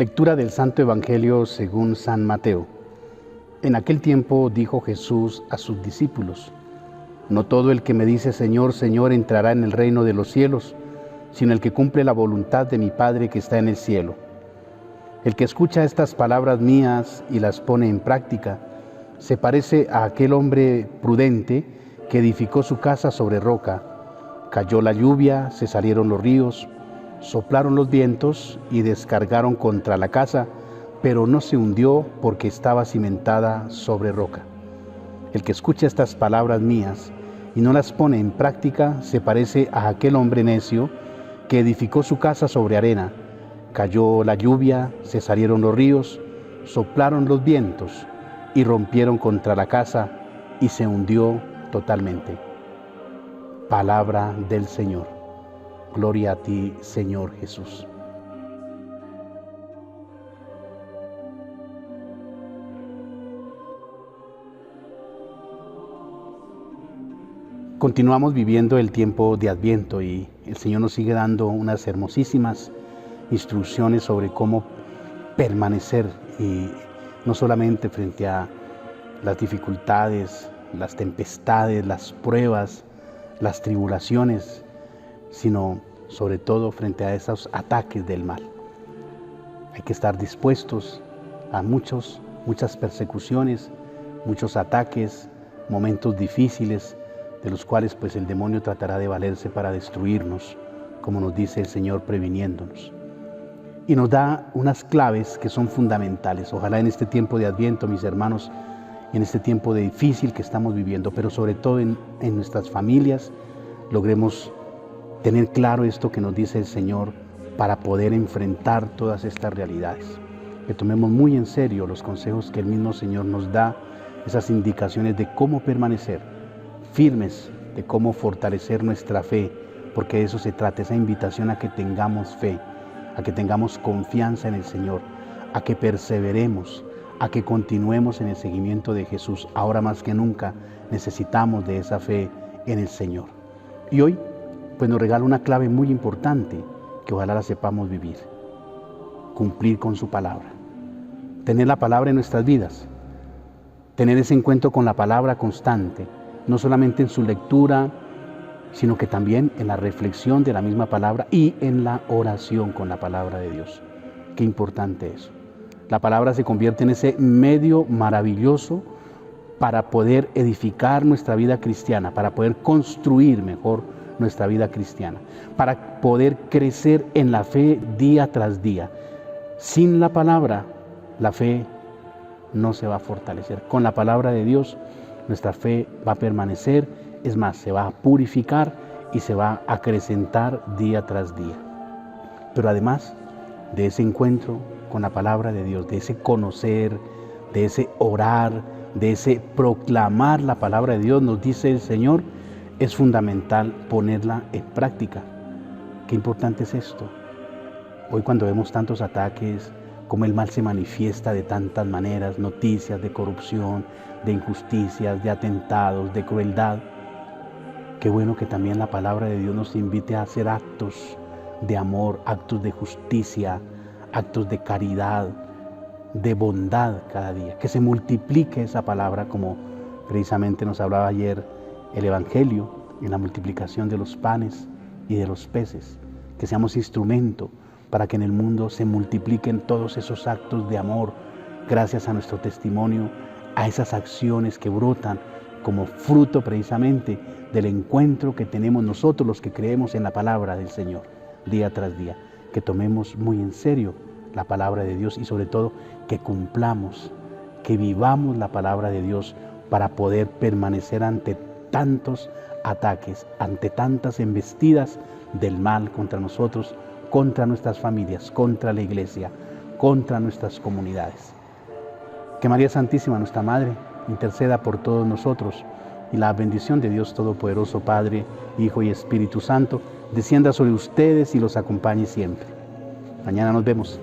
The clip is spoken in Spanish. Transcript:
Lectura del Santo Evangelio según San Mateo. En aquel tiempo dijo Jesús a sus discípulos: No todo el que me dice Señor, Señor entrará en el reino de los cielos, sino el que cumple la voluntad de mi Padre que está en el cielo. El que escucha estas palabras mías y las pone en práctica, se parece a aquel hombre prudente que edificó su casa sobre roca. Cayó la lluvia, se salieron los ríos, soplaron los vientos y descargaron contra la casa, pero no se hundió porque estaba cimentada sobre roca. El que escucha estas palabras mías y no las pone en práctica, se parece a aquel hombre necio que edificó su casa sobre arena. Cayó la lluvia, se salieron los ríos, soplaron los vientos y rompieron contra la casa y se hundió totalmente. Palabra del Señor. Gloria a ti, Señor Jesús. Continuamos viviendo el tiempo de Adviento y el Señor nos sigue dando unas hermosísimas instrucciones sobre cómo permanecer, y no solamente frente a las dificultades, las tempestades, las pruebas, las tribulaciones, sino sobre todo frente a esos ataques del mal. Hay que estar dispuestos a muchas persecuciones, muchos ataques, momentos difíciles, de los cuales pues el demonio tratará de valerse para destruirnos, como nos dice el Señor previniéndonos. Y nos da unas claves que son fundamentales. Ojalá en este tiempo de Adviento, mis hermanos, en este tiempo de difícil que estamos viviendo, pero sobre todo en nuestras familias, logremos tener claro esto que nos dice el Señor para poder enfrentar todas estas realidades. Que tomemos muy en serio los consejos que el mismo Señor nos da, esas indicaciones de cómo permanecer firmes, de cómo fortalecer nuestra fe, porque de eso se trata, esa invitación a que tengamos fe, a que tengamos confianza en el Señor, a que perseveremos, a que continuemos en el seguimiento de Jesús. Ahora más que nunca necesitamos de esa fe en el Señor. Y hoy pues nos regala una clave muy importante que ojalá la sepamos vivir: cumplir con su palabra, tener la palabra en nuestras vidas, tener ese encuentro con la palabra constante, no solamente en su lectura, sino que también en la reflexión de la misma palabra y en la oración con la palabra de Dios. Qué importante eso. La palabra se convierte en ese medio maravilloso para poder edificar nuestra vida cristiana, para poder construir mejor nuestra vida cristiana, para poder crecer en la fe día tras día. Sin la palabra, la fe no se va a fortalecer. Con la palabra de Dios, nuestra fe va a permanecer, es más, se va a purificar y se va a acrecentar día tras día. Pero además de ese encuentro con la palabra de Dios, de ese conocer, de ese orar, de ese proclamar la palabra de Dios, nos dice el Señor, es fundamental ponerla en práctica. Qué importante es esto. Hoy cuando vemos tantos ataques, cómo el mal se manifiesta de tantas maneras, noticias de corrupción, de injusticias, de atentados, de crueldad, qué bueno que también la palabra de Dios nos invite a hacer actos de amor, actos de justicia, actos de caridad, de bondad cada día, que se multiplique esa palabra como precisamente nos hablaba ayer el Evangelio, en la multiplicación de los panes y de los peces, que seamos instrumento para que en el mundo se multipliquen todos esos actos de amor, gracias a nuestro testimonio, a esas acciones que brotan como fruto precisamente del encuentro que tenemos nosotros los que creemos en la palabra del Señor, día tras día, que tomemos muy en serio la palabra de Dios y sobre todo que cumplamos, que vivamos la palabra de Dios para poder permanecer ante tantos ataques, ante tantas embestidas del mal contra nosotros, contra nuestras familias, contra la iglesia, contra nuestras comunidades. Que María Santísima, nuestra Madre, interceda por todos nosotros y la bendición de Dios Todopoderoso, Padre, Hijo y Espíritu Santo, descienda sobre ustedes y los acompañe siempre. Mañana nos vemos.